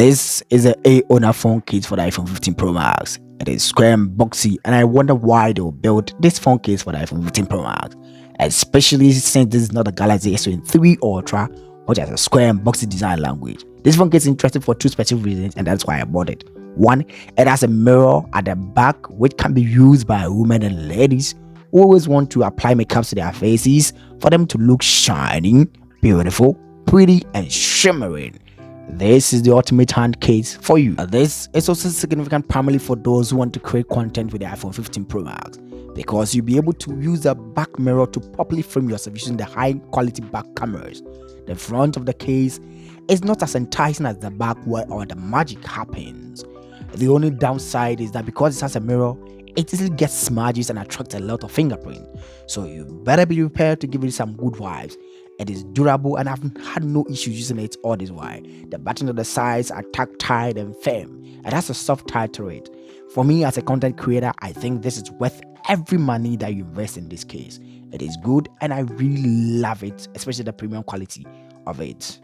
This is an AOWNER phone case for the iPhone 15 Pro Max. It is square and boxy, and I wonder why they will build this phone case for the iPhone 15 Pro Max, especially since this is not a Galaxy S23 Ultra, which has a square and boxy design language. This phone case is interesting for two specific reasons, and that's why I bought it. One, it has a mirror at the back, which can be used by women and ladies who always want to apply makeup to their faces for them to look shining, beautiful, pretty, and shimmering. This is the ultimate hand case for you. This is also significant primarily for those who want to create content with the iPhone 15 Pro Max, because you'll be able to use the back mirror to properly frame yourself using the high quality back cameras. The front of the case is not as enticing as the back where all the magic happens. The only downside is that because it has a mirror, it easily gets smudges and attracts a lot of fingerprint. So you better be prepared to give it some good vibes. It is durable and I've had no issues using it all this while. The buttons on the sides are tactile and firm. It has a soft tie to it. For me as a content creator, I think this is worth every money that you invest in this case. It is good and I really love it, especially the premium quality of it.